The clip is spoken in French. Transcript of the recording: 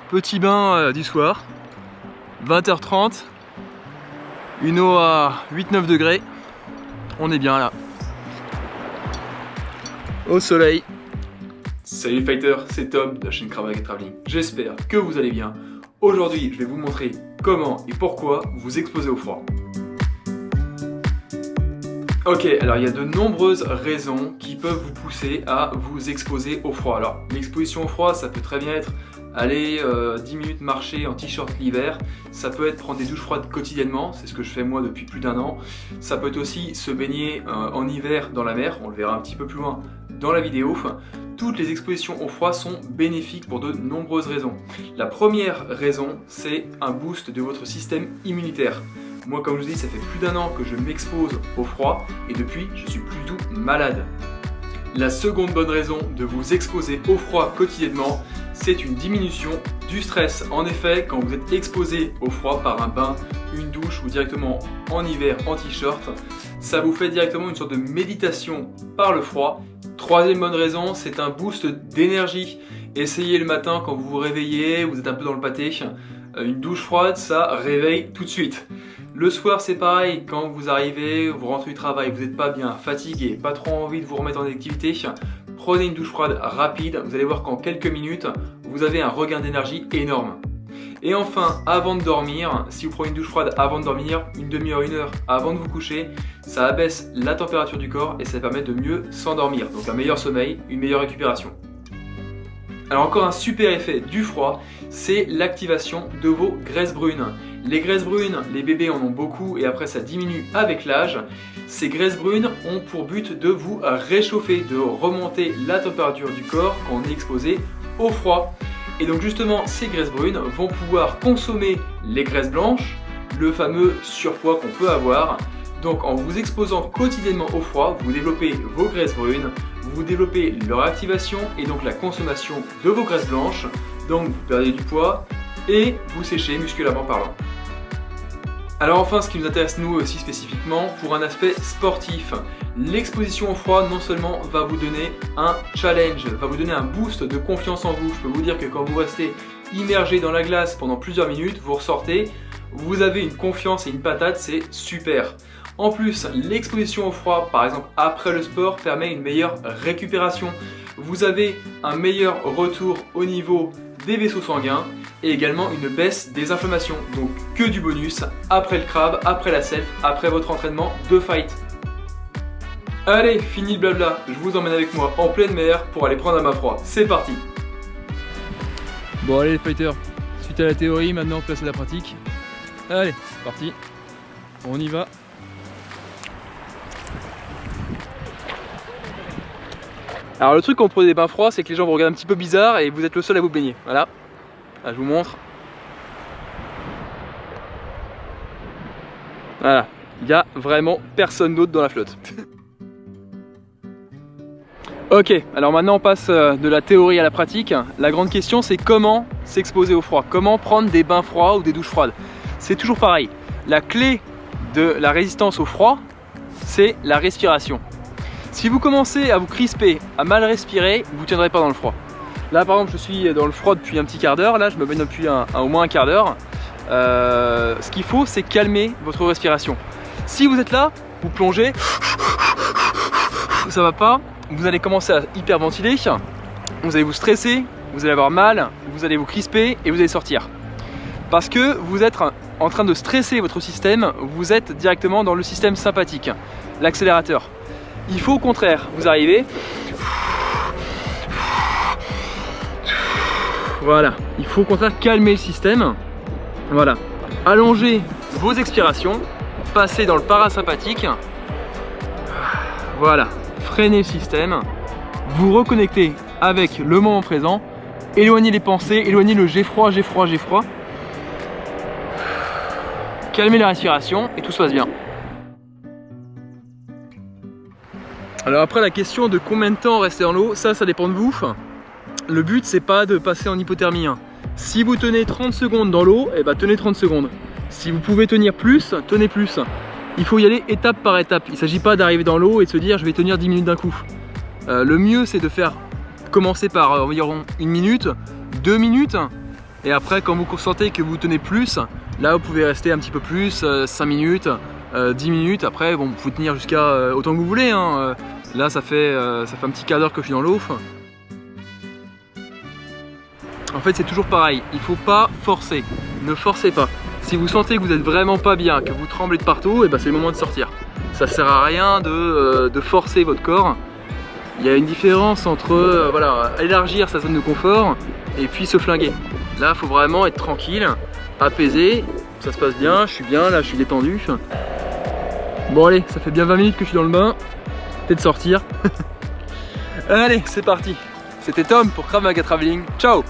Petit bain du soir, 20h30, une eau à 8-9 degrés, on est bien là, au soleil. Salut fighters, c'est Tom de la chaîne Krav Maga Traveling, j'espère que vous allez bien. Aujourd'hui je vais vous montrer comment et pourquoi vous exposer au froid. Ok, alors il y a de nombreuses raisons qui peuvent vous pousser à vous exposer au froid. Alors l'exposition au froid, ça peut très bien être aller 10 minutes marcher en t-shirt l'hiver, ça peut être prendre des douches froides quotidiennement, c'est ce que je fais moi depuis plus d'1 an. Ça peut être aussi se baigner en hiver dans la mer, on le verra un petit peu plus loin dans la vidéo. Toutes les expositions au froid sont bénéfiques pour de nombreuses raisons. La première raison, c'est un boost de votre système immunitaire. Moi, comme je vous dis, ça fait plus d'1 an que je m'expose au froid et depuis, je suis plus du tout malade. La seconde bonne raison de vous exposer au froid quotidiennement, c'est une diminution du stress. En effet, quand vous êtes exposé au froid par un bain, une douche ou directement en hiver en t-shirt, ça vous fait directement une sorte de méditation par le froid. Troisième bonne raison, c'est un boost d'énergie. Essayez le matin quand vous vous réveillez, vous êtes un peu dans le pâté, une douche froide, ça réveille tout de suite. Le soir c'est pareil, quand vous arrivez, vous rentrez du travail, vous n'êtes pas bien, fatigué, pas trop envie de vous remettre en activité, prenez une douche froide rapide, vous allez voir qu'en quelques minutes, vous avez un regain d'énergie énorme. Et enfin, avant de dormir, si vous prenez une douche froide avant de dormir, une demi-heure, 1 heure avant de vous coucher, ça abaisse la température du corps et ça permet de mieux s'endormir. Donc un meilleur sommeil, une meilleure récupération. Alors encore un super effet du froid, c'est l'activation de vos graisses brunes. Les graisses brunes, les bébés en ont beaucoup et après ça diminue avec l'âge. Ces graisses brunes ont pour but de vous réchauffer, de remonter la température du corps quand on est exposé au froid. Et donc justement, ces graisses brunes vont pouvoir consommer les graisses blanches, le fameux surpoids qu'on peut avoir. Donc en vous exposant quotidiennement au froid, vous développez vos graisses brunes, vous développez leur activation et donc la consommation de vos graisses blanches. Donc vous perdez du poids et vous séchez musculairement parlant. Alors enfin, ce qui nous intéresse nous aussi spécifiquement pour un aspect sportif, l'exposition au froid non seulement va vous donner un challenge, va vous donner un boost de confiance en vous. Je peux vous dire que quand vous restez immergé dans la glace pendant plusieurs minutes, vous ressortez, vous avez une confiance et une patate, c'est super. En plus, l'exposition au froid, par exemple après le sport, permet une meilleure récupération. Vous avez un meilleur retour au niveau des vaisseaux sanguins et également une baisse des inflammations. Donc que du bonus après le crabe, après la self, après votre entraînement de fight. Allez, fini le blabla, je vous emmène avec moi en pleine mer pour aller prendre un bain froid. C'est parti. Bon allez les fighters, suite à la théorie, maintenant place à la pratique. Allez, c'est parti, on y va. Alors le truc quand on prend des bains froids, c'est que les gens vous regardent un petit peu bizarre et vous êtes le seul à vous baigner. Voilà, là, je vous montre. Voilà, il n'y a vraiment personne d'autre dans la flotte. Ok, alors maintenant on passe de la théorie à la pratique. La grande question c'est comment s'exposer au froid, comment prendre des bains froids ou des douches froides. C'est toujours pareil, la clé de la résistance au froid, c'est la respiration. Si vous commencez à vous crisper, à mal respirer, vous ne tiendrez pas dans le froid. Là par exemple je suis dans le froid depuis un petit quart d'heure, là je me baigne depuis au moins un quart d'heure. Ce qu'il faut c'est calmer votre respiration. Si vous êtes là, vous plongez, ça va pas, vous allez commencer à hyperventiler, vous allez vous stresser, vous allez avoir mal, vous allez vous crisper et vous allez sortir. Parce que vous êtes en train de stresser votre système, vous êtes directement dans le système sympathique, l'accélérateur. Il faut au contraire, vous arrivez, voilà, il faut au contraire calmer le système, voilà, allongez vos expirations, passez dans le parasympathique, voilà, freinez le système, vous reconnectez avec le moment présent, éloignez les pensées, éloignez le j'ai froid, j'ai froid, j'ai froid, calmez la respiration et tout se passe bien. Alors après la question de combien de temps rester dans l'eau, ça dépend de vous. Le but c'est pas de passer en hypothermie. Si vous tenez 30 secondes dans l'eau, eh ben, tenez 30 secondes. Si vous pouvez tenir plus, tenez plus. Il faut y aller étape par étape. Il ne s'agit pas d'arriver dans l'eau et de se dire je vais tenir 10 minutes d'un coup. Le mieux c'est de faire commencer par environ 1 minute, 2 minutes, Et après, quand vous sentez que vous tenez plus, là vous pouvez rester un petit peu plus, 5 minutes, 10 minutes. Après, bon, vous pouvez tenir jusqu'à autant que vous voulez. Hein. Là, ça fait un petit quart d'heure que je suis dans l'eau. En fait, c'est toujours pareil. Il ne faut pas forcer. Ne forcez pas. Si vous sentez que vous n'êtes vraiment pas bien, que vous tremblez de partout, et ben c'est le moment de sortir. Ça ne sert à rien de forcer votre corps. Il y a une différence entre voilà, élargir sa zone de confort et puis se flinguer. Là, il faut vraiment être tranquille, apaisé. Ça se passe bien, je suis bien, là je suis détendu. Bon allez, ça fait bien 20 minutes que je suis dans le bain. Peut-être sortir. Allez, c'est parti. C'était Tom pour Krav Maga Traveling. Ciao!